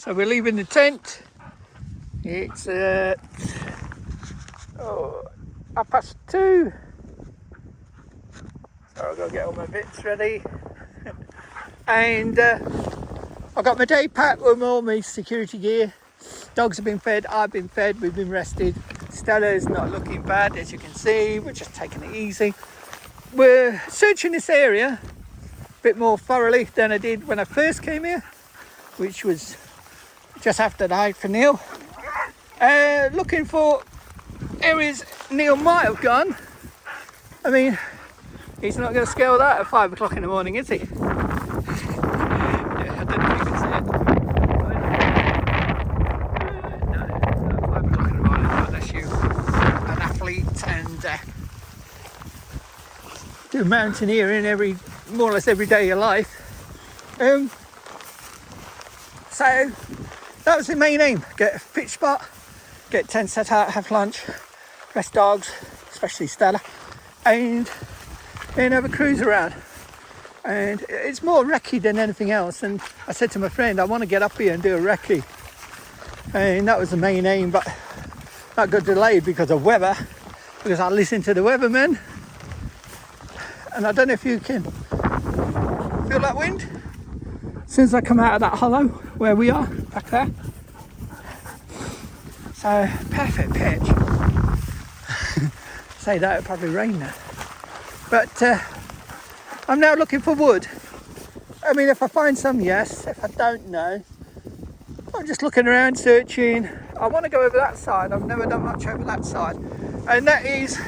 So we're leaving the tent. It's 2:30. So I've got to get all my bits ready. And I've got my day pack with all my security gear. Dogs have been fed, I've been fed, we've been rested. Stella is not looking bad, as you can see. We're just taking it easy. We're searching this area a bit more thoroughly than I did when I first came here, which was just after the hike for Neil. Looking for areas Neil might have gone. I mean, he's not going to scale that at 5 o'clock in the morning, is he? Yeah, I don't know if you can see it. No, 5 o'clock in the morning, unless you're an athlete and do mountaineering more or less every day of your life. So that was the main aim: get a pitch spot, get tent set out, have lunch, rest dogs, especially Stella, and then have a cruise around. And it's more recce than anything else. And I said to my friend, I want to get up here and do a recce, and that was the main aim, but that got delayed because of weather, because I listened to the weatherman. And I don't know if you can feel that wind. As soon as I come out of that hollow where we are, back there. So, perfect pitch. Say that, it'll probably rain now. But I'm now looking for wood. I mean, if I find some, yes. If I don't know, I'm just looking around, searching. I want to go over that side. I've never done much over that side. And that is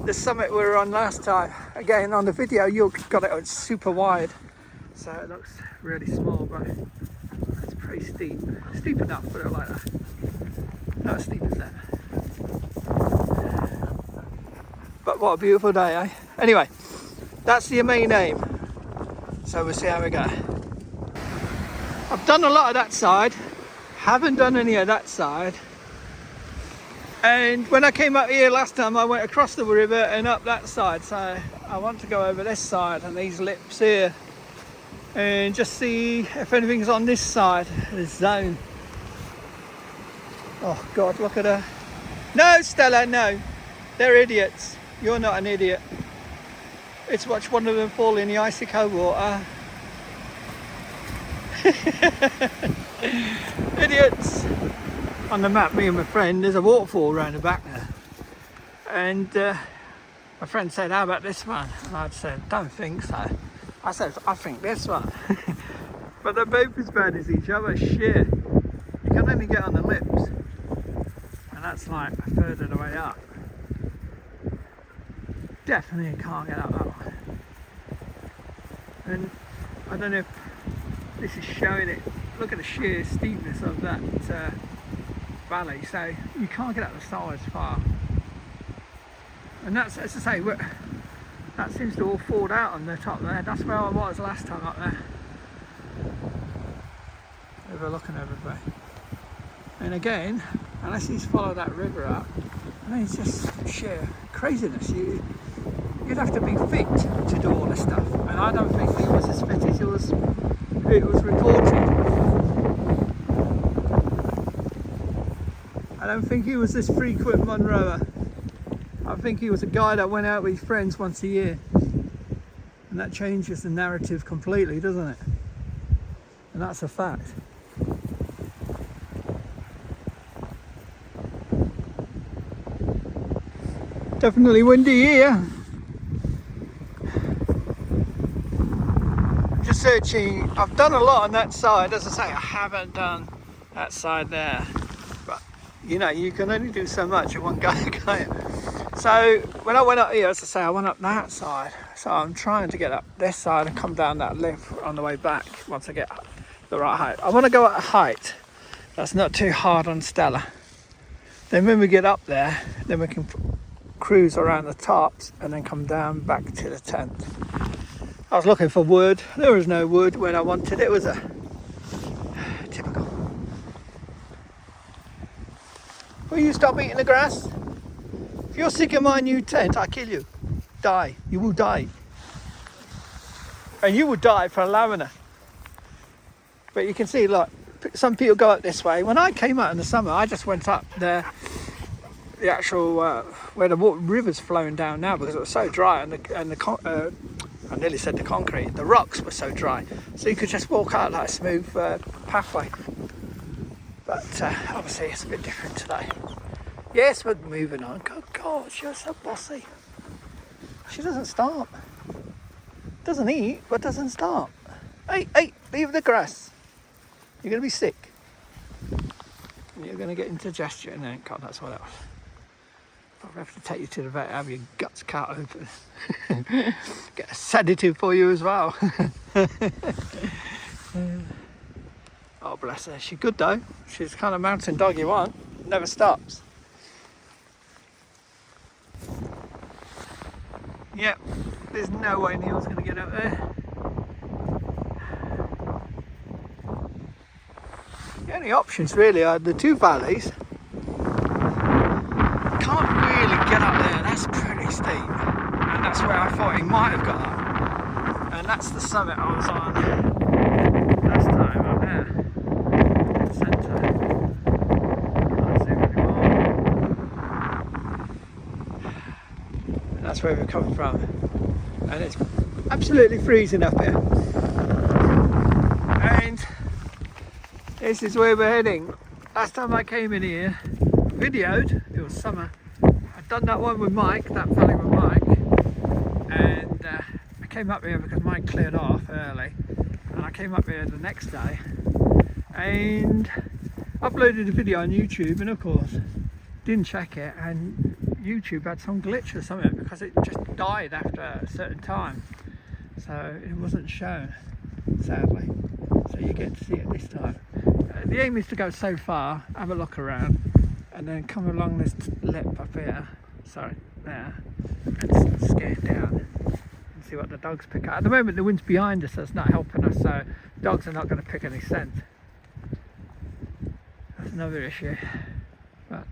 the summit we were on last time. Again, on the video, you got it super wide. So it looks really small, but it's pretty steep. Steep enough, put it like that. Not as steep as that. But what a beautiful day, eh? Anyway, that's the main aim. So we'll see how we go. I've done a lot of that side. Haven't done any of that side. And when I came up here last time, I went across the river and up that side. So I want to go over this side and these lips here and just see if anything's on this side of this zone. Oh God, look at her. No, Stella, no. They're idiots. You're not an idiot. It's watch one of them fall in the icy cold water. Idiots. On the map, me and my friend, there's a waterfall around the back there. And my friend said, how about this one? And I said, don't think so. I said, I think this one. But they're both as bad as each other. Shit. You can only get on the lips. And that's like a third of the way up. Definitely can't get up that one. And I don't know if this is showing it. Look at the sheer steepness of that valley. So you can't get up the sides far. And that's, as I say, that seems to all fall out on the top there. That's where I was last time up there. Overlooking everybody. And again, unless he's followed that river up, I mean, it's just sheer craziness. You'd have to be fit to do all this stuff. And I don't think he was as fit as it was reported. I don't think he was this frequent Monroer. I think he was a guy that went out with his friends once a year. And that changes the narrative completely, doesn't it? And that's a fact. Definitely windy here. Just searching. I've done a lot on that side. As I say, I haven't done that side there. But, you know, you can only do so much at one go, can't you? So when I went up here, as I say, I went up that side. So I'm trying to get up this side and come down that lift on the way back once I get the right height. I want to go at a height that's not too hard on Stella. Then when we get up there, then we can cruise around the tops and then come down back to the tent. I was looking for wood. There was no wood when I wanted it. It was a typical. Will you stop eating the grass? If you're sick of my new tent, I'll kill you. Die. You will die. And you will die for allowing her. But you can see, look, some people go up this way. When I came out in the summer, I just went up the actual where the river's flowing down now, because it was so dry, and I nearly said the concrete, the rocks were so dry, so you could just walk out like a smooth pathway. But obviously it's a bit different today. Yes, we're moving on. Good God, you're so bossy. She doesn't stop. Doesn't eat, but doesn't stop. Hey, leave the grass. You're going to be sick. You're going to get indigestion. No, God, that's what else. I'll have to take you to the vet, have your guts cut open. Get a sedative for you as well. Oh, bless her. She's good though. She's the kind of mountain dog you want. Never stops. Yep, there's no way Neil's going to get up there. The only options really are the two valleys. Can't really get up there, that's pretty steep. And that's where I thought he might have got up. And that's the summit I was on last time, up there. The centre. Can't see anymore. That's where we're coming from. And it's absolutely freezing up here. And this is where we're heading. Last time I came in here, videoed, it was summer. I'd done that one with Mike, that valley with Mike. And I came up here because Mike cleared off early. And I came up here the next day and uploaded a video on YouTube, and of course didn't check it, and YouTube had some glitch or something because it just died after a certain time, so it wasn't shown, sadly. So you get to see it this time. The aim is to go so far, have a look around, and then come along this lip up here, sorry, there, and scale down and see what the dogs pick up. At the moment the wind's behind us, so it's not helping us, so dogs are not going to pick any scent. That's another issue. But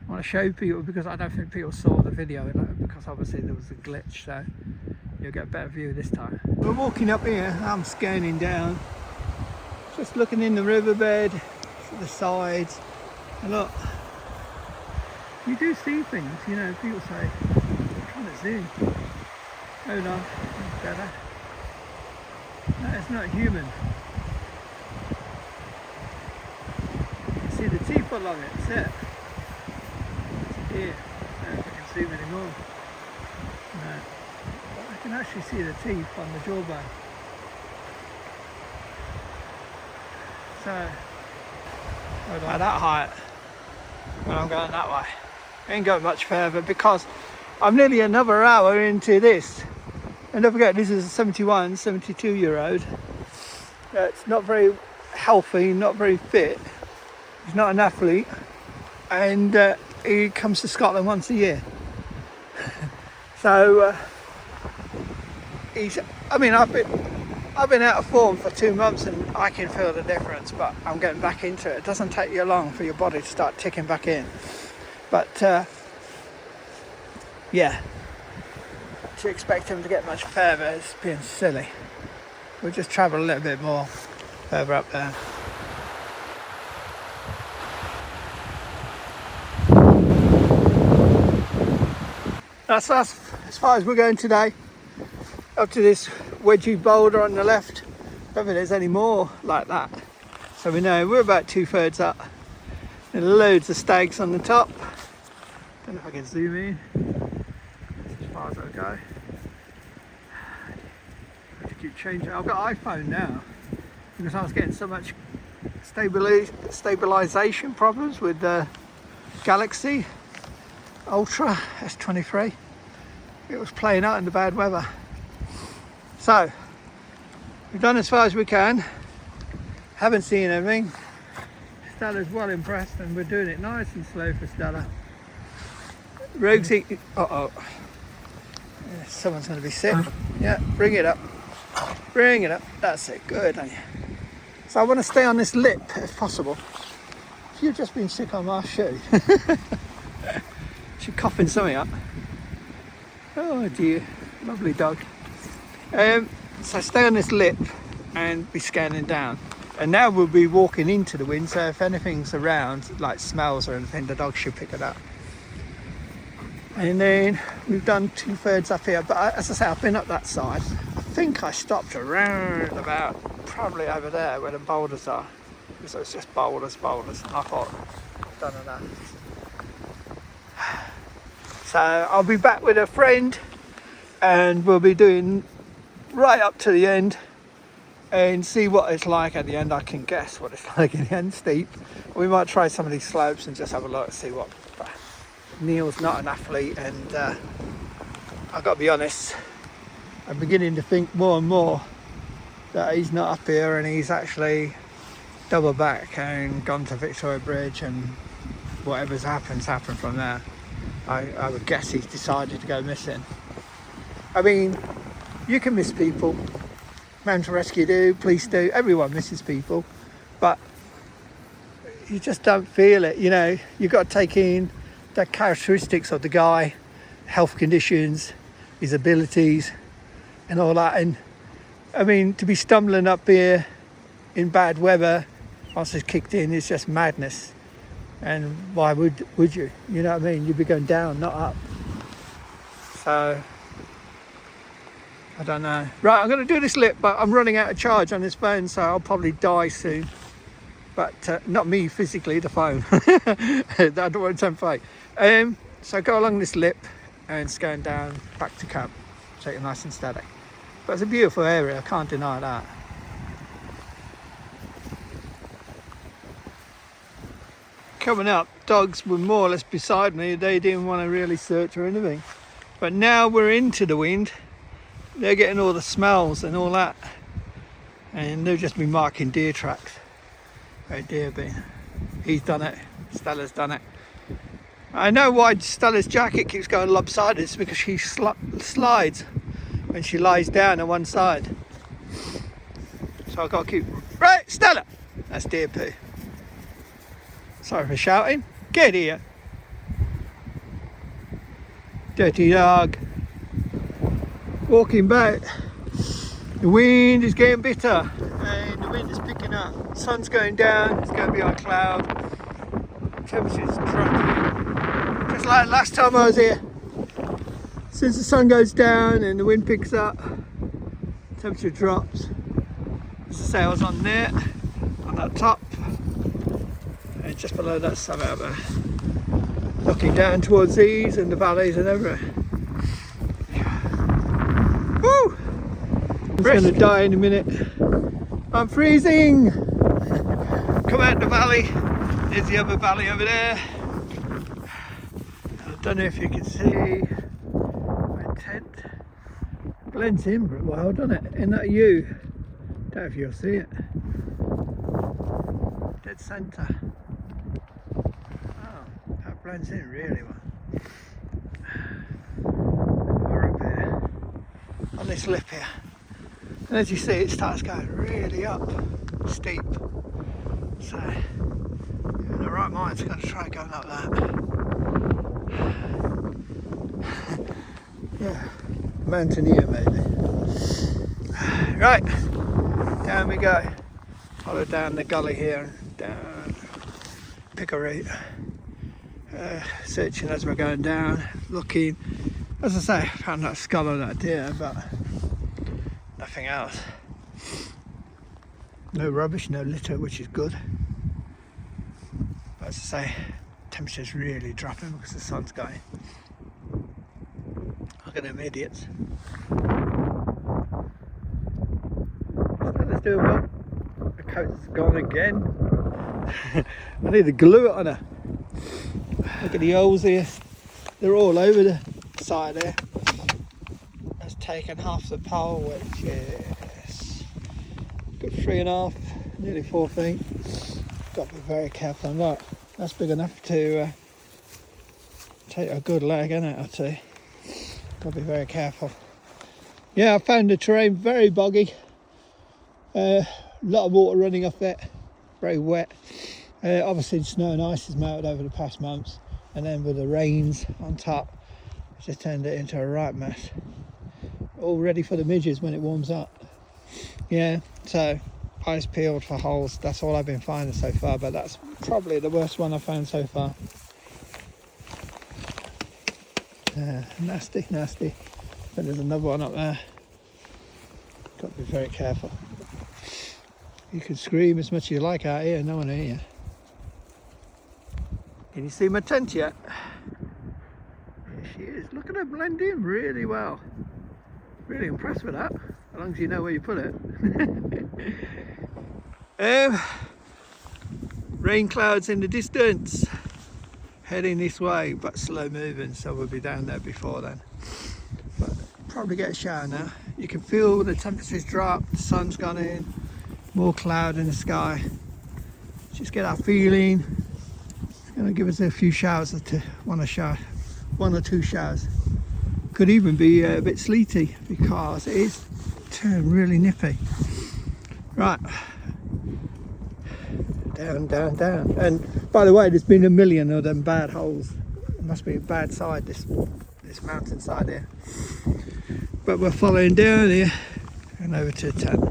I want to show people, because I don't think people saw the video, because obviously there was a glitch, so you'll get a better view this time. We're walking up here, I'm scanning down, just looking in the riverbed, to the sides, and look, you do see things, you know, people say, I'm trying to zoom. Hold on, that's better. No, it's not human. You can see the teeth along it, that's it. Here, I don't know if I can zoom anymore. No, but I can actually see the teeth on the jawbone. So, at that height, when I'm going that way, I ain't going much further because I'm nearly another hour into this. And don't forget, this is a 71, 72-year-old. It's not very healthy, not very fit. He's not an athlete. And he comes to Scotland once a year. So I've been out of form for 2 months and I can feel the difference, but I'm getting back into it. It doesn't take you long for your body to start ticking back in. But yeah, to expect him to get much further is being silly. We'll just travel a little bit more further up there. That's us, as far as we're going today, up to this wedgy boulder on the left. I don't think there's any more like that. So we know we're about 2/3 up. There's loads of stags on the top. Don't know if I can zoom in. That's as far as I'll go. I have to keep changing. I've got iPhone now because I was getting so much stabilization problems with the Galaxy Ultra S23. It was playing out in the bad weather. So we've done as far as we can. Haven't seen anything. Stella's well impressed, and we're doing it nice and slow for Stella. Rogue's eating. Yeah, someone's going to be sick. Yeah, bring it up. Bring it up. That's it. Good on you. So I want to stay on this lip if possible. If you've just been sick on my shoe. She's coughing something up. Oh dear, lovely dog. So stay on this lip and be scanning down. And now we'll be walking into the wind, so if anything's around, like smells or anything, the dogs should pick it up. And then we've done 2/3 up here, but as I say, I've been up that side. I think I stopped around about probably over there where the boulders are, because it's just boulders, and I thought, I've done enough. So I'll be back with a friend, and we'll be doing right up to the end and see what it's like at the end. I can guess what it's like at the end. Steep. We might try some of these slopes and just have a look and see what. But Neil's not an athlete, and I've got to be honest, I'm beginning to think more and more that he's not up here and he's actually double back and gone to Victoria Bridge, and whatever's happened from there. I would guess he's decided to go missing. I mean, you can miss people. Mountain rescue do, police do, everyone misses people, but you just don't feel it, you know. You've got to take in the characteristics of the guy, health conditions, his abilities and all that. And I mean, to be stumbling up here in bad weather once it's kicked in is just madness. And why would you? You know what I mean? You'd be going down, not up. So I don't know. Right, I'm going to do this lip, but I'm running out of charge on this phone, so I'll probably die soon. But not me physically, the phone. I don't want to turn fake. So go along this lip and it's going down back to camp. Take it nice and steady. But it's a beautiful area, I can't deny that. Coming up, dogs were more or less beside me. They didn't want to really search or anything. But now we're into the wind. They're getting all the smells and all that. And they've just been marking deer tracks. Where deer been. He's done it. Stella's done it. I know why Stella's jacket keeps going lopsided. It's because she slides when she lies down on one side. So I've got to keep... Right, Stella! That's deer poo. Sorry for shouting. Get here. Dirty dog. Walking back. The wind is getting bitter and the wind is picking up. Sun's going down, it's going to be on cloud. Temperature's dropping. Just like last time I was here. Since the sun goes down and the wind picks up, temperature drops. As I say, I was on there, on that top. And just below that sun out there. Looking down towards these and the valleys and everywhere. Woo! I'm going to die in a minute. I'm freezing! Come out the valley. There's the other valley over there. I don't know if you can see my tent. Blends in pretty well, doesn't it? Isn't that you? Don't know if you'll see it. Dead centre. Oh, that blends in really well. We're up here on this lip here. And as you see, it starts going really up, steep. So, in the right mind's going to try going like that. Yeah, mountaineer maybe. Right, down we go. Follow down the gully here, down, pick a route. Searching as we're going down, looking. As I say, I found that skull of that deer, but nothing else. No rubbish, no litter, which is good. But as I say, temperature's really dropping because the sun's going. Look at them idiots. Stella's doing well. The coat's gone again. I need to glue it on her. Look at the holes here. They're all over the side there. That's taken half the pole, which is good 3.5, nearly 4 feet. Got to be very careful on that. That's big enough to take a good leg, isn't it? I'd say. Got to be very careful. Yeah, I found the terrain very boggy. A lot of water running off it. Very wet. Obviously, the snow and ice has melted over the past months, and then with the rains on top, it's just turned it into a right mess. All ready for the midges when it warms up. Yeah, so eyes peeled for holes. That's all I've been finding so far, but that's probably the worst one I've found so far. Nasty, nasty. But there's another one up there. Got to be very careful. You can scream as much as you like out here, no one will hear you. Can you see my tent yet? There she is. Look at her blend in really well. Really impressed with that, as long as you know where you put it. Rain clouds in the distance. Heading this way, but slow moving, so we'll be down there before then. But probably get a shower now. You can feel the temperature's dropped, the sun's gone in, more cloud in the sky. Just get that feeling. It's going to give us a few showers, one or two showers. Could even be a bit sleety because it is turned really nippy. Right. Down, down, down. And by the way, there's been a million of them bad holes. It must be a bad side, this mountainside here. But we're following down here and over to the tent.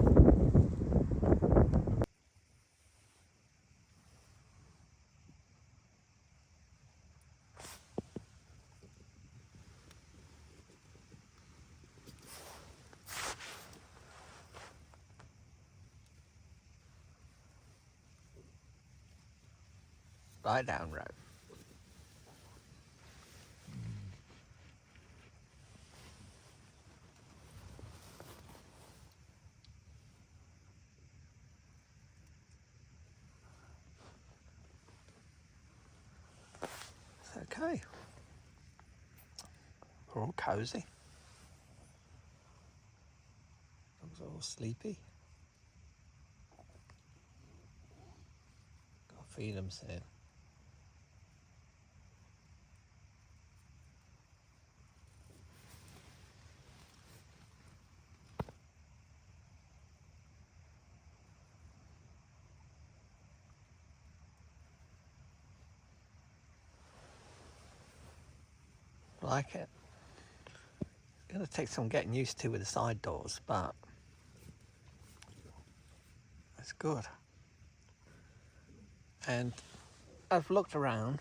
Lie down, Row. It's okay. We're all cosy. Dogs are all sleepy. Gotta feed them soon. Like it. It's going to take some getting used to with the side doors, but it's good. And I've looked around.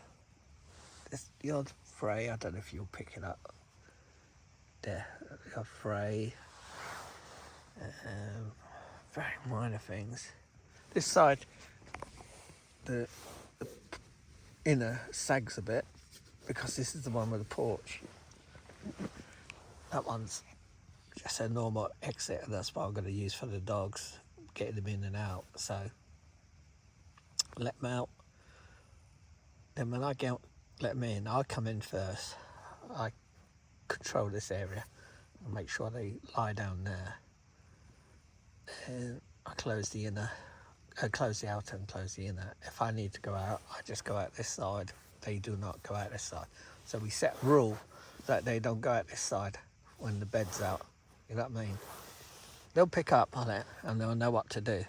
There's the odd fray. I don't know if you'll pick it up. There, the odd fray. Very minor things. This side, the inner sags a bit, because this is the one with the porch. That one's just a normal exit, and that's what I'm going to use for the dogs, getting them in and out. So let them out. Then when I let them in, I come in first. I control this area and make sure they lie down there. And I close the inner, close the outer and close the inner. If I need to go out, I just go out this side. They do not go out this side. So we set a rule that they don't go out this side when the bed's out. You know what I mean? They'll pick up on it and they'll know what to do.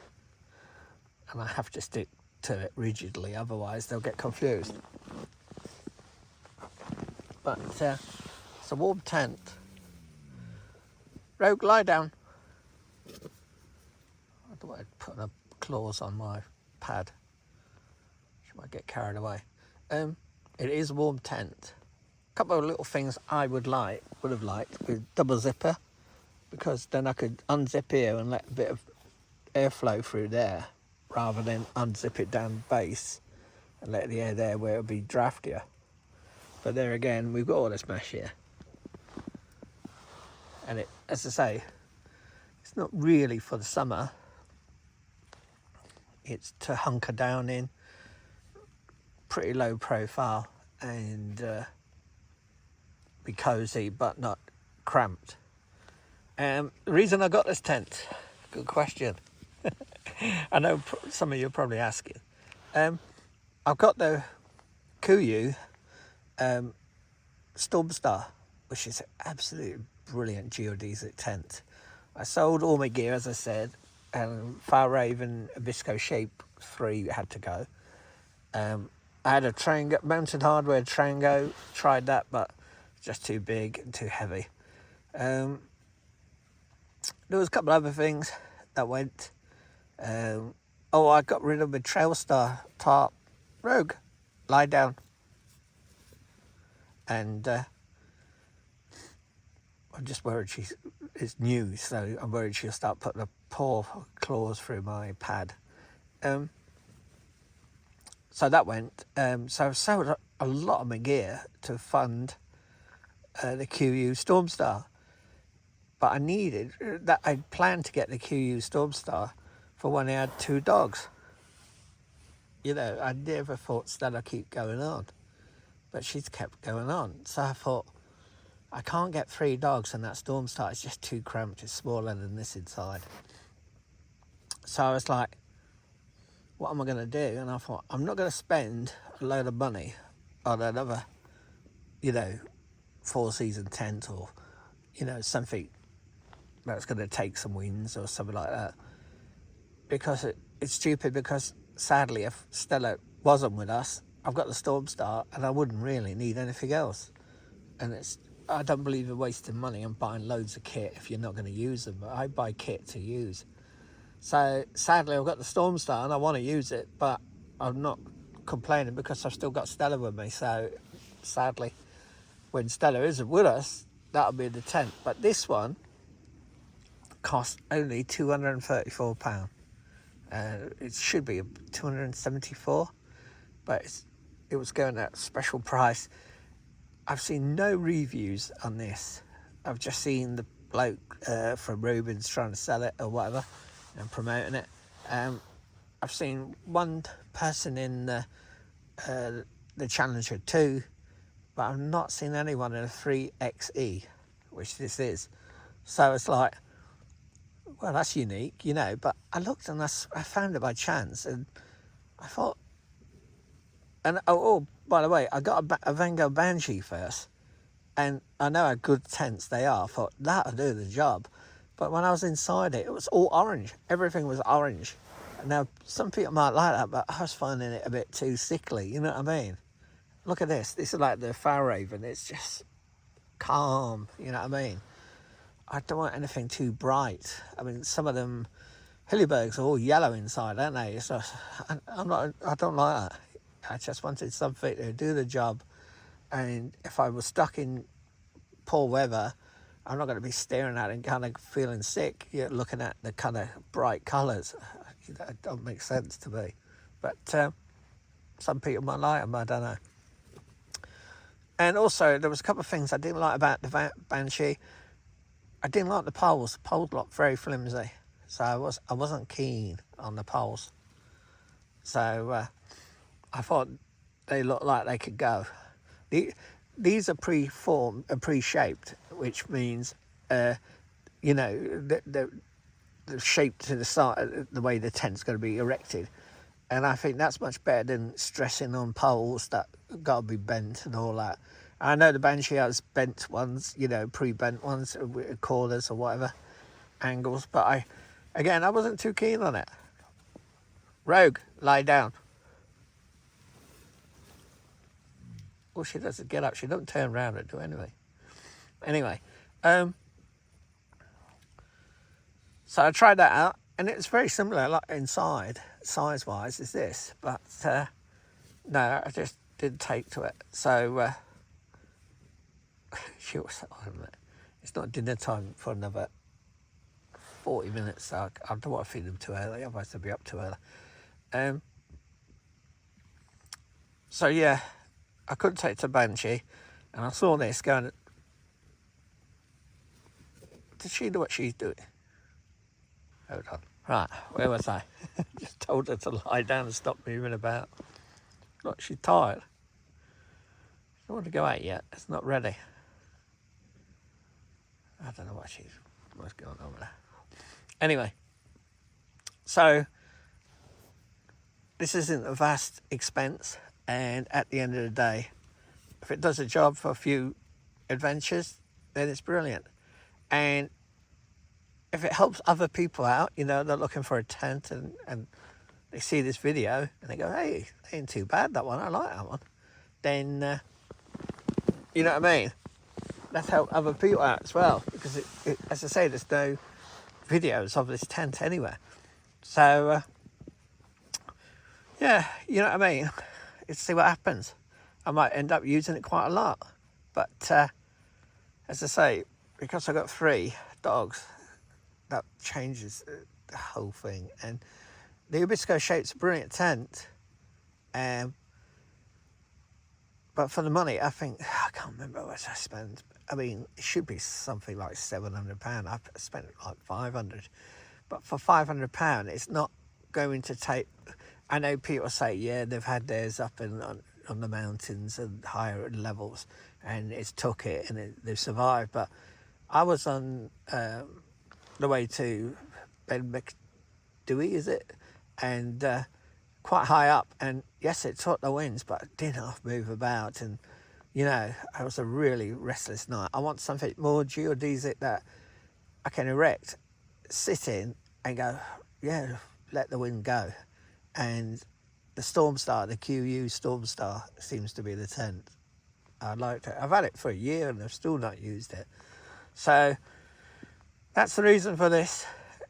And I have to stick to it rigidly, otherwise they'll get confused. But it's a warm tent. Rogue, lie down. I don't want to put her claws on my pad. She might get carried away. It is a warm tent. A couple of little things I would have liked with double zipper, because then I could unzip here and let a bit of airflow through there, rather than unzip it down the base and let the air there where it would be draftier. But there again, we've got all this mesh here. And it, as I say, it's not really for the summer. It's to hunker down in, pretty low profile, and be cosy but not cramped. The reason I got this tent, good question. I know some of you are probably asking. I've got the Kuyu Stormstar, which is an absolutely brilliant geodesic tent. I sold all my gear, as I said, and Far Raven Visco Shape 3 had to go. I had a Trango, Mountain Hardware Trango, tried that, but just too big and too heavy. There was a couple of other things that went. Oh, I got rid of my Trail Star tarp. Rogue, lie down. And I'm just worried it's new, so I'm worried she'll start putting her claws through my pad. So that went. So I've sold a lot of my gear to fund the QU Stormstar. But I needed that. I'd planned to get the QU Stormstar for when I had 2 dogs. You know, I never thought Stella keep going on, but she's kept going on. So I thought, I can't get 3 dogs and that Stormstar is just too cramped. It's smaller than this inside. So I was like, what am I going to do? And I thought, I'm not going to spend a load of money on another, you know, 4-season tent or, you know, something that's going to take some wins or something like that. Because it's stupid, because sadly, if Stella wasn't with us, I've got the Stormstar and I wouldn't really need anything else. And I don't believe in wasting money and buying loads of kit if you're not going to use them. I buy kit to use. So sadly, I've got the Stormstar and I want to use it, but I'm not complaining because I've still got Stella with me. So sadly, when Stella isn't with us, that'll be the tent. But this one cost only £234. It should be £274, but it was going at special price. I've seen no reviews on this. I've just seen the bloke from Rubens trying to sell it or whatever and promoting it. I've seen one person in the Challenger 2, but I've not seen anyone in a 3XE, which this is. So it's like, well, that's unique, you know. But I looked and I found it by chance, and I thought, and oh by the way, I got a Vango Banshee first, and I know how good tents they are. I thought that'll do the job. But when I was inside it, it was all orange. Everything was orange. Now, some people might like that, but I was finding it a bit too sickly, you know what I mean? Look at this. This is like the Fairhaven. It's just calm, you know what I mean? I don't want anything too bright. I mean, some of them Hillebergs are all yellow inside, aren't they? So I don't like that. I just wanted something to do the job. And if I was stuck in poor weather, I'm not going to be staring at it and kind of feeling sick. You're looking at the kind of bright colours. That don't make sense to me. But some people might like them, I don't know. And also, there was a couple of things I didn't like about the Banshee. I didn't like the poles. The poles looked very flimsy. So I wasn't keen on the poles. So I thought they looked like they could go. These are pre-formed and pre-shaped, which means, you know, the shape to the side, the way the tent's going to be erected. And I think that's much better than stressing on poles that got to be bent and all that. I know the Banshee has bent ones, you know, pre-bent ones, with corners or whatever, angles. But I wasn't too keen on it. Rogue, lie down. All she does is get up. She don't turn around and do anything. Anyway, so I tried that out, and it's very similar, like inside, size-wise, is this. But no, I just didn't take to it. So she was, it's not dinner time for another 40 minutes, so I don't want to feed them too early, otherwise they'll be up too early. So yeah, I couldn't take to Banshee, and I saw this going, did she know what she's doing? Hold on. Right, where was I? Just told her to lie down and stop moving about. Look, she's tired. She don't want to go out yet. It's not ready. I don't know what's going on with her. Anyway, so this isn't a vast expense, and at the end of the day, if it does a job for a few adventures, then it's brilliant. And if it helps other people out, you know, they're looking for a tent and they see this video and they go, hey, ain't too bad, that one, I like that one. Then, you know what I mean? Let's help other people out as well. Because, as I say, there's no videos of this tent anywhere. So yeah, you know what I mean. Let's see what happens. I might end up using it quite a lot, but as I say, because I got 3 dogs, that changes the whole thing. And the Hibisco shape's a brilliant tent, but for the money, I think, I can't remember what I spent. I mean, it should be something like £700. I've spent like 500, but for £500, it's not going to take. I know people say, yeah, they've had theirs up on the mountains and higher levels, and it's took it and they've survived. But I was on the way to Ben McDewey, is it? And quite high up, and yes, it took the winds, but it did not move about. And you know, it was a really restless night. I want something more geodesic that I can erect, sit in, and go, yeah, let the wind go. And the Storm Star, the QU Storm Star, seems to be the tent. I liked it. I've had it for a year and I've still not used it. So that's the reason for this.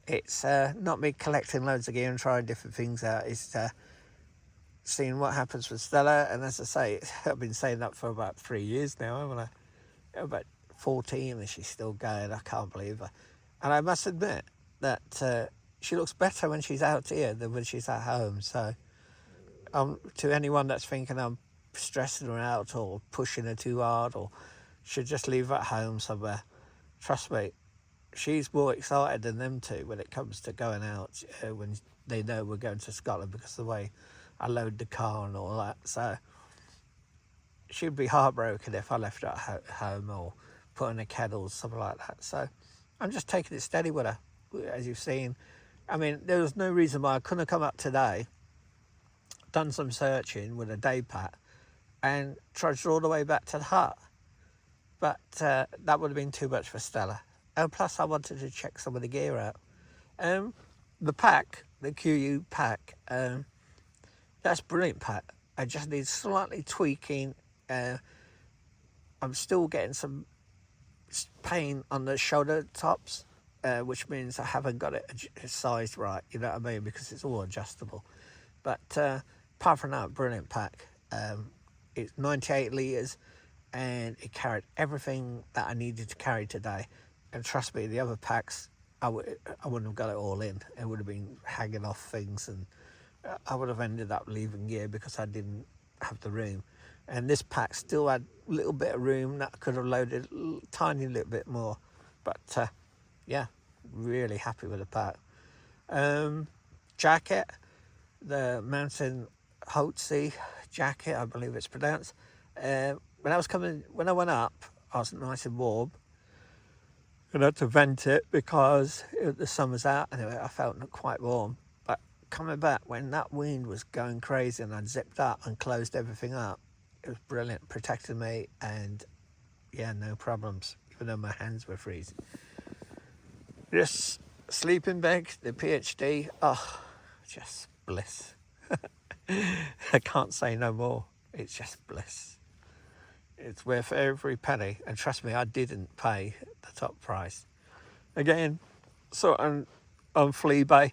It's not me collecting loads of gear and trying different things out. It's seeing what happens with Stella. And as I say, I've been saying that for about 3 years now, haven't I? About 14 and she's still going. I can't believe her. And I must admit that she looks better when she's out here than when she's at home. So to anyone that's thinking I'm stressing her out or pushing her too hard or should just leave her at home somewhere, trust me, she's more excited than them two when it comes to going out when they know we're going to Scotland, because of the way I load the car and all that. So she'd be heartbroken if I left her at home or put in a kennel or something like that. So I'm just taking it steady with her, as you've seen. I mean, there was no reason why I couldn't have come up today, done some searching with a day pack, and trudged all the way back to the hut. But that would have been too much for Stella. And plus, I wanted to check some of the gear out. The pack, the QU pack, that's brilliant pack. I just need slightly tweaking. I'm still getting some pain on the shoulder tops, which means I haven't got it sized right, you know what I mean, because it's all adjustable. But apart from that, brilliant pack. It's 98 litres and it carried everything that I needed to carry today. And trust me, the other packs, I wouldn't have got it all in. It would have been hanging off things, and I would have ended up leaving gear because I didn't have the room. And this pack still had a little bit of room that I could have loaded a tiny little bit more. But yeah, really happy with the pack. Jacket, the Mountain Holtzy jacket, I believe it's pronounced. When I went up, I was nice and warm. And I had to vent it because the sun was out and I felt not quite warm. But coming back, when that wind was going crazy and I zipped up and closed everything up, it was brilliant, protected me, and yeah, no problems, even though my hands were freezing. Just sleeping bag, the PhD, oh, just bliss. I can't say no more. It's just bliss. It's worth every penny, and trust me, I didn't pay the top price. Again, so on Fleabay,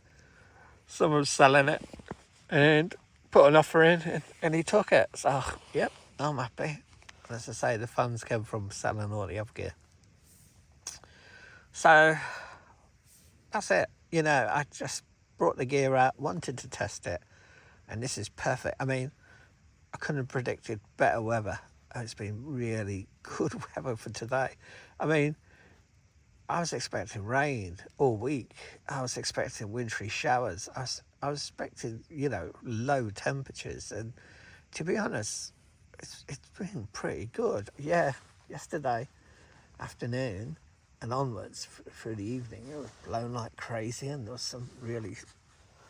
someone's selling it and put an offer in, and he took it. So, yep, I'm happy. As I say, the funds came from selling all the other gear. So, that's it. You know, I just brought the gear out, wanted to test it, and this is perfect. I mean, I couldn't have predicted better weather. It's been really good weather for today. I mean, I was expecting rain all week. I was expecting wintry showers. I was expecting, you know, low temperatures. And to be honest, it's been pretty good. Yeah, yesterday afternoon and onwards through the evening, it was blowing like crazy and there was some really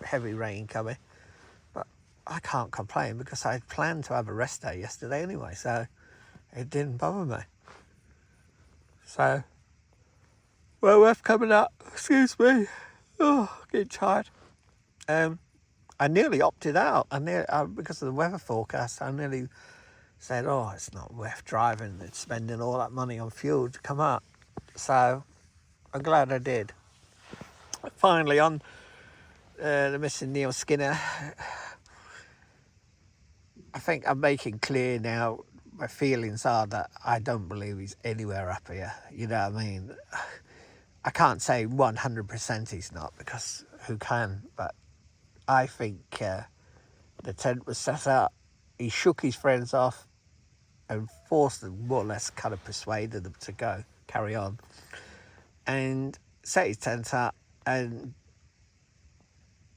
heavy rain coming. I can't complain because I had planned to have a rest day yesterday anyway, so it didn't bother me. So, well, worth coming up. Excuse me. Oh, getting tired. I nearly opted out. Because of the weather forecast, I nearly said, oh, it's not worth driving and spending all that money on fuel to come up. So, I'm glad I did. Finally, on the missing Neil Skinner. I think I'm making clear now my feelings are that I don't believe he's anywhere up here. You know what I mean? I can't say 100% he's not, because who can? But I think the tent was set up. He shook his friends off and forced them, more or less kind of persuaded them to go, carry on. And set his tent up and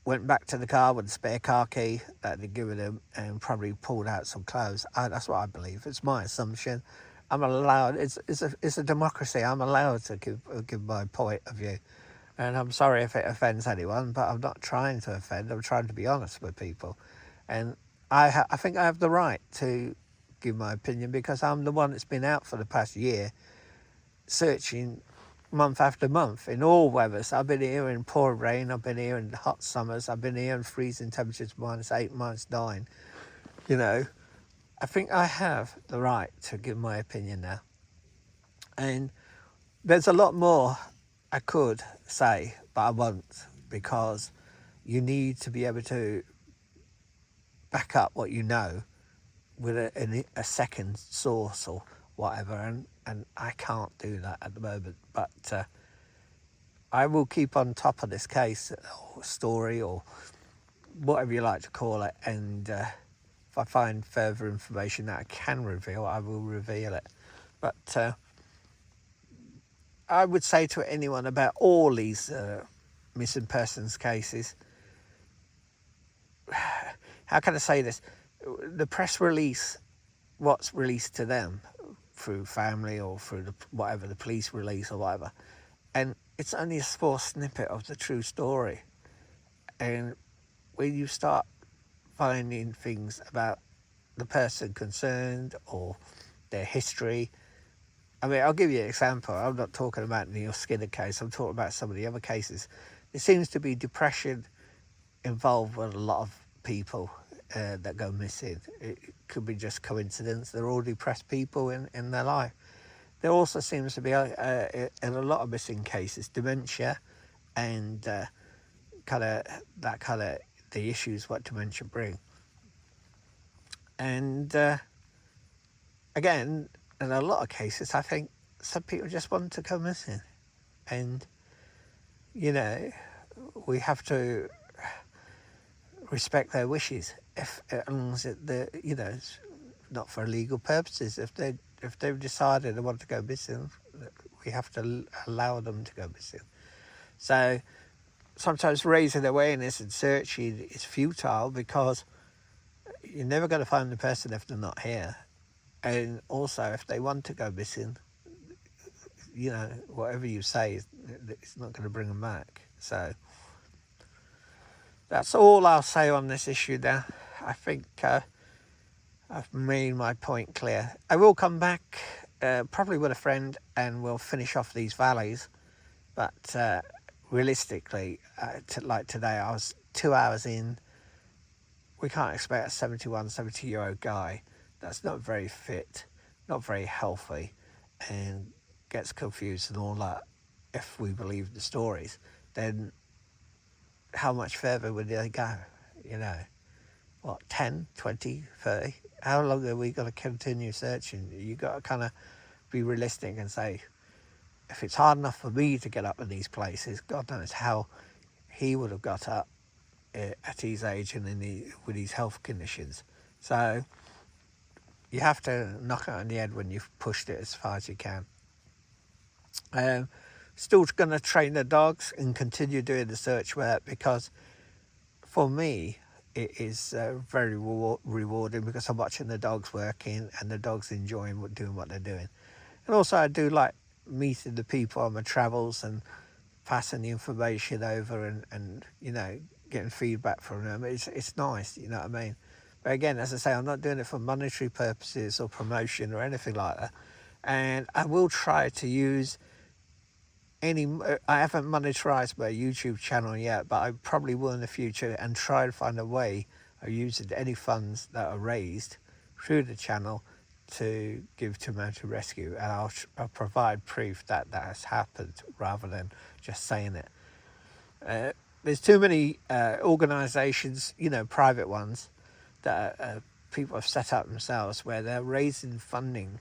went back to the car with the spare car key that they'd given him, and probably pulled out some clothes. That's what I believe. It's my assumption. I'm allowed. It's a democracy. I'm allowed to give my point of view, and I'm sorry if it offends anyone, but I'm not trying to offend. I'm trying to be honest with people, and I think I have the right to give my opinion, because I'm the one that's been out for the past year, searching month after month in all weathers. I've been here in pouring rain, I've been here in hot summers, I've been here in freezing temperatures, -8, -9. You know, I think I have the right to give my opinion now. And there's a lot more I could say, but I won't, because you need to be able to back up what you know with a second source or whatever, and I can't do that at the moment. But I will keep on top of this case or story or whatever you like to call it, and if I find further information that I can reveal, I will reveal it. But I would say to anyone about all these missing persons cases, how can I say this? The press release, what's released to them through family or through the police release or whatever, and it's only a small snippet of the true story. And when you start finding things about the person concerned or their history, I mean, I'll give you an example. I'm not talking about the Neil Skinner case, I'm talking about some of the other cases. There seems to be depression involved with a lot of people that go missing. It could be just coincidence. They're all depressed people in their life. There also seems to be, in a lot of missing cases, dementia and the issues what dementia bring. And again, in a lot of cases, I think some people just want to go missing. And, you know, we have to respect their wishes, as long as it's not for illegal purposes. If they've decided they want to go missing, we have to allow them to go missing. So sometimes raising awareness and searching is futile, because you're never going to find the person if they're not here. And also, if they want to go missing, whatever you say, it's not going to bring them back. So that's all I'll say on this issue now. I think I've made my point clear. I will come back, probably with a friend, and we'll finish off these valleys. But realistically, like today, I was 2 hours in. We can't expect a 70-year-old guy that's not very fit, not very healthy, and gets confused and all that. If we believe the stories, then how much further would they go? 10, 20, 30? How long are we going to continue searching? You got to kind of be realistic and say, if it's hard enough for me to get up in these places, God knows how he would have got up at his age and with his health conditions. So you have to knock it on the head when you've pushed it as far as you can. Still going to train the dogs and continue doing the search work, because for me it is very rewarding, because I'm watching the dogs working and the dogs enjoying doing what they're doing. And also I do like meeting the people on my travels and passing the information over and getting feedback from them. It's nice, you know what I mean? But again, as I say, I'm not doing it for monetary purposes or promotion or anything like that. And I will try to use I haven't monetized my YouTube channel yet, but I probably will in the future, and try to find a way of using any funds that are raised through the channel to give to Mountain Rescue, and I'll provide proof that has happened rather than just saying it. there's too many organisations, private ones that people have set up themselves, where they're raising funding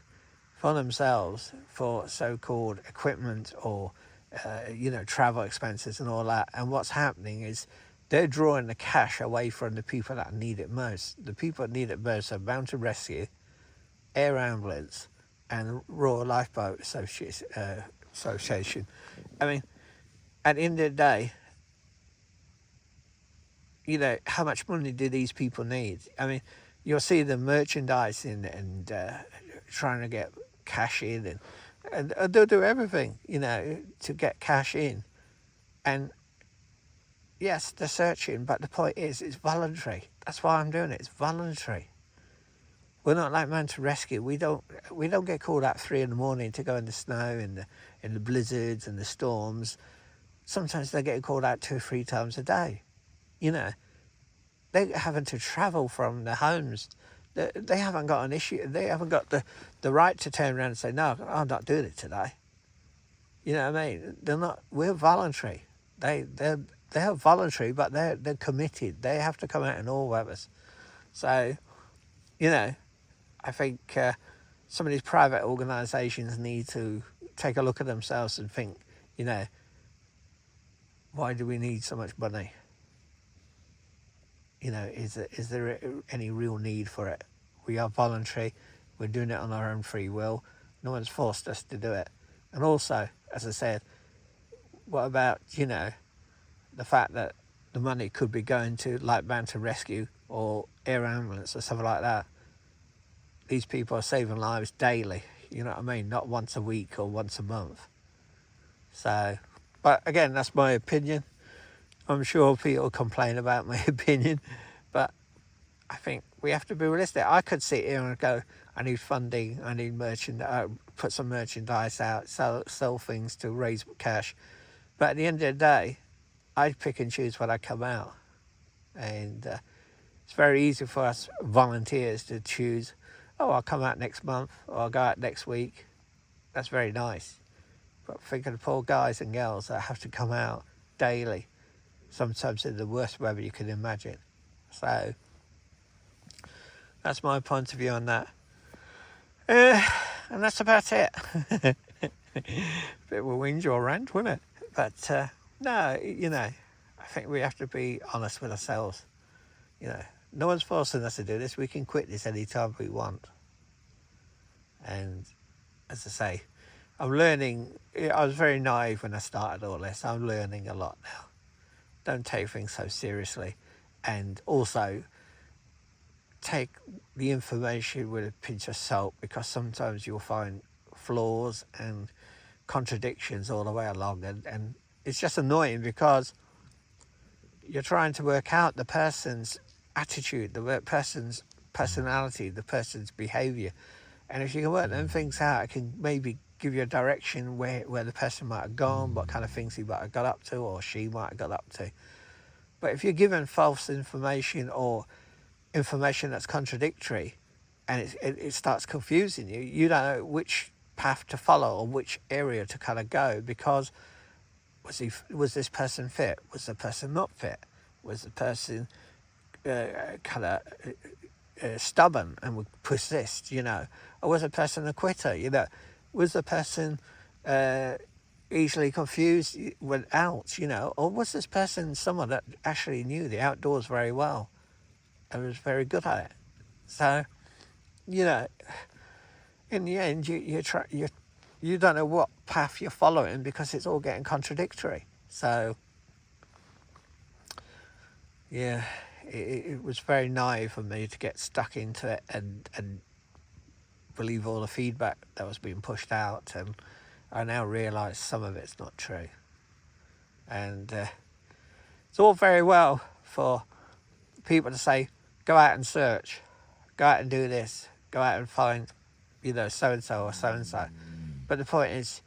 for themselves for so-called equipment or travel expenses and all that. And what's happening is they're drawing the cash away from the people that need it most. The people that need it most are Mountain Rescue, Air Ambulance, and Royal Lifeboat Association. I mean, at the end of the day, how much money do these people need? I mean, you'll see them merchandising and trying to get cash in, and they'll do everything, to get cash in. And yes, they're searching, but the point is, it's voluntary. That's why I'm doing it. It's voluntary. We're not like Mountain Rescue. We don't get called out 3 a.m. to go in the snow and in the blizzards and the storms. Sometimes they're getting called out 2 or 3 times a day. They're having to travel from their homes. They haven't got an issue. They haven't got the right to turn around and say, no, I'm not doing it today. You know what I mean? They're not. We're voluntary. They're voluntary, but they're committed. They have to come out in all weathers. So, I think some of these private organisations need to take a look at themselves and think, why do we need so much money? Is there any real need for it? We are voluntary. We're doing it on our own free will. No one's forced us to do it. And also, as I said, what about, the fact that the money could be going to like Mountain Rescue or Air Ambulance or something like that? These people are saving lives daily, you know what I mean? Not once a week or once a month. So, but again, that's my opinion. I'm sure people complain about my opinion, but I think we have to be realistic. I could sit here and go, I need funding, I need merchandise, put some merchandise out, sell things to raise cash. But at the end of the day, I pick and choose when I come out. And it's very easy for us volunteers to choose, I'll come out next month, or I'll go out next week. That's very nice. But think of the poor guys and girls that have to come out daily, sometimes in the worst weather you can imagine. So that's my point of view on that. And that's about it. Bit of a whinge or rant, wasn't it? But no, I think we have to be honest with ourselves. No one's forcing us to do this. We can quit this any time we want. And as I say, I'm learning. I was very naive when I started all this. I'm learning a lot now. Don't take things so seriously. And also take the information with a pinch of salt, because sometimes you'll find flaws and contradictions all the way along. And it's just annoying, because you're trying to work out the person's attitude, the person's personality, the person's behaviour. And if you can work them things out, it can maybe give you a direction where the person might have gone, what kind of things he might have got up to, or she might have got up to. But if you're given false information or information that's contradictory, and it starts confusing you, you don't know which path to follow or which area to kind of go, because was this person fit? Was the person not fit? Was the person kind of stubborn and would persist, or was the person a quitter, was the person easily confused when out, or was this person someone that actually knew the outdoors very well and was very good at it? So, in the end, you don't know what path you're following, because it's all getting contradictory. So, yeah, it was very naive for me to get stuck into it and believe all the feedback that was being pushed out, and I now realise some of it's not true. And it's all very well for people to say, go out and search, go out and do this, go out and find, so-and-so or so-and-so. But the point is,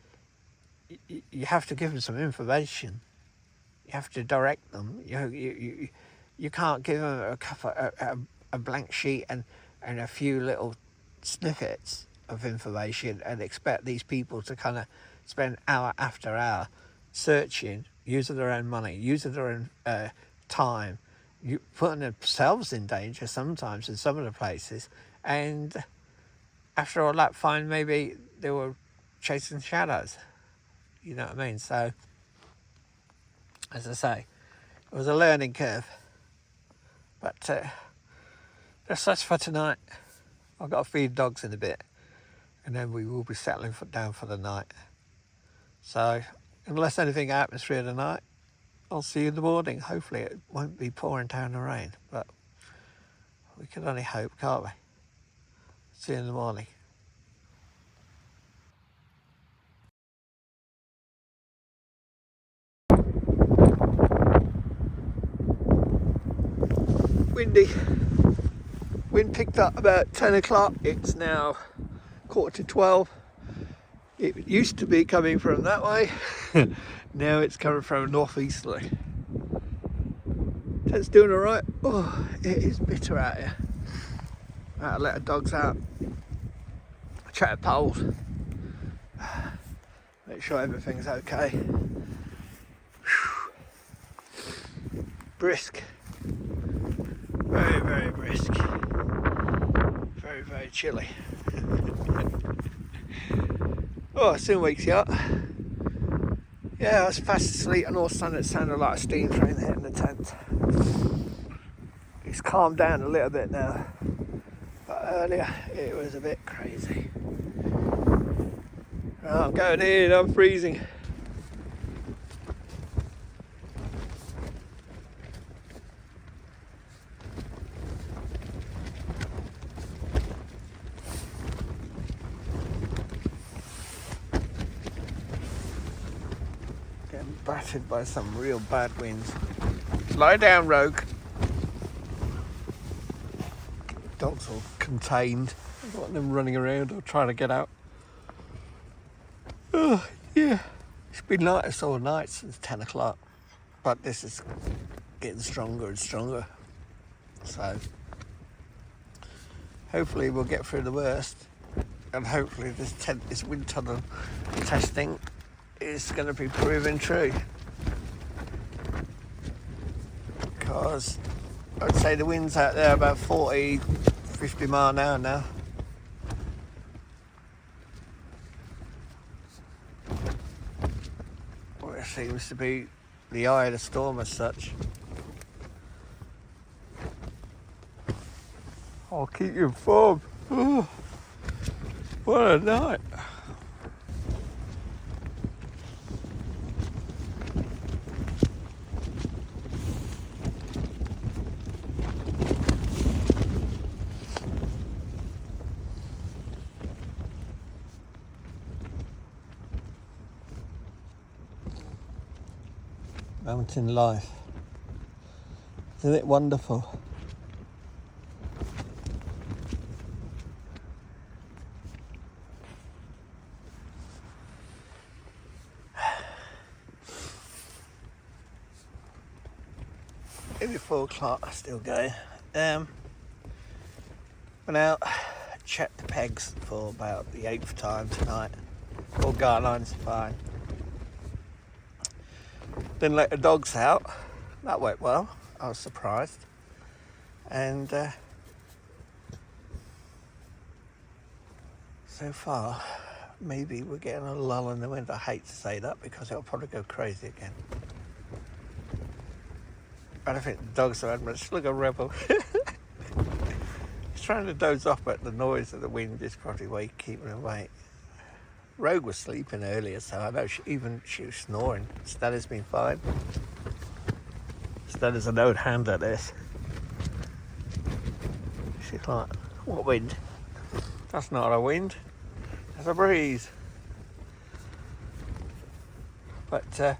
you have to give them some information. You have to direct them. You can't give them a blank sheet and a few little snippets of information and expect these people to kind of spend hour after hour searching using their own money, using their own time, putting themselves in danger sometimes in some of the places, and after all that, fine, maybe they were chasing shadows. You know what I mean? So, as I say, it was a learning curve. But that's us for tonight. I've got to feed dogs in a bit, and then we will be settling down for the night. So, unless anything happens through the night, I'll see you in the morning. Hopefully it won't be pouring down the rain, but we can only hope, can't we? See you in the morning. Windy. Wind picked up about 10 o'clock. It's now 11:45. It used to be coming from that way. Now it's coming from northeasterly. Ted's doing all right. Oh, it is bitter out here. I'll let the dogs out. Check the poles. Make sure everything's okay. Whew. Brisk. Very, very brisk. Very, very chilly. Oh, soon wakes you up. Yeah, I was fast asleep and all of a sudden it sounded like a steam train hitting the tent. It's calmed down a little bit now, but earlier it was a bit crazy. Oh, I'm going in, I'm freezing. Getting battered by some real bad winds. Lie down, Rogue. Dogs all contained. I don't want them running around or trying to get out. Oh, yeah. It's been like this all night since 10 o'clock. But this is getting stronger and stronger. So, hopefully we'll get through the worst. And hopefully this wind tunnel testing is going to be proven true. Because I'd say the wind's out there about 40, 50 mile an hour now. Well, it seems to be the eye of the storm as such. I'll keep you informed. Oh, what a night. Mountain life. Isn't it wonderful? Maybe 4 o'clock, still going. Went out, checked the pegs for about the 8th time tonight. All guard lines are fine. Then let the dogs out. That went well. I was surprised. And so far, maybe we're getting a lull in the wind. I hate to say that because it'll probably go crazy again. I don't think the dogs have had much. Look at Rebel. He's trying to doze off, but the noise of the wind is probably keeping him awake. Rogue was sleeping earlier, so I know she was snoring. Stella's been fine. Stella's an old hand at this. She's like, what wind? That's not a wind. That's a breeze. But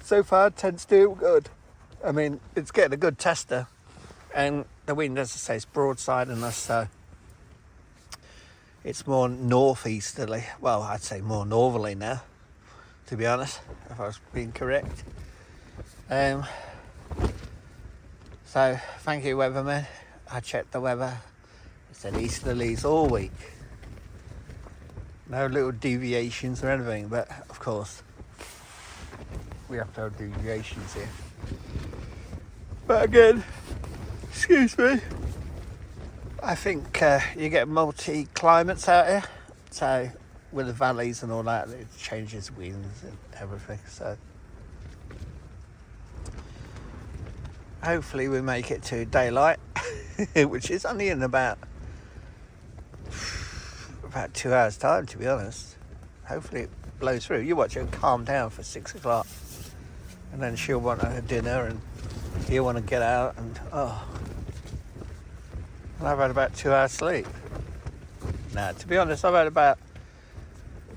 so far, Ted's doing good. I mean, it's getting a good tester. And the wind, as I say, is broadside on us, so it's more northeasterly. Well, I'd say more northerly now, to be honest, if I was being correct. So, thank you, weatherman. I checked the weather. It said easterlies all week. No little deviations or anything, but of course, we have to have deviations here. But again, excuse me, I think you get multi-climates out here. So with the valleys and all that, it changes winds and everything. So hopefully we make it to daylight, which is only in about 2 hours time, to be honest. Hopefully it blows through. You watch it calm down for 6 o'clock, and then she'll want her dinner and he'll want to get out, and and I've had about 2 hours sleep. Now, to be honest, I've had about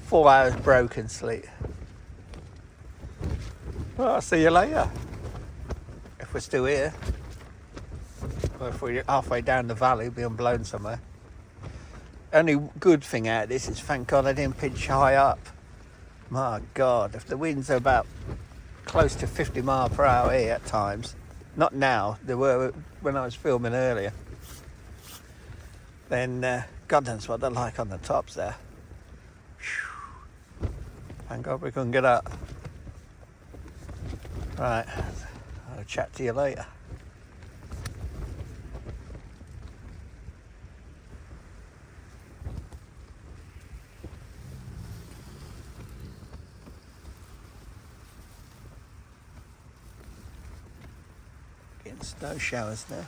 4 hours broken sleep. Well, I'll see you later, if we're still here. Or if we're halfway down the valley, being blown somewhere. Only good thing out of this is, thank God I didn't pitch high up. My God, if the winds are about close to 50 mile per hour here at times, not now, they were when I was filming earlier, then God knows what they're like on the tops there. Whew. Thank God we couldn't get up. Right, I'll chat to you later. Getting snow showers now.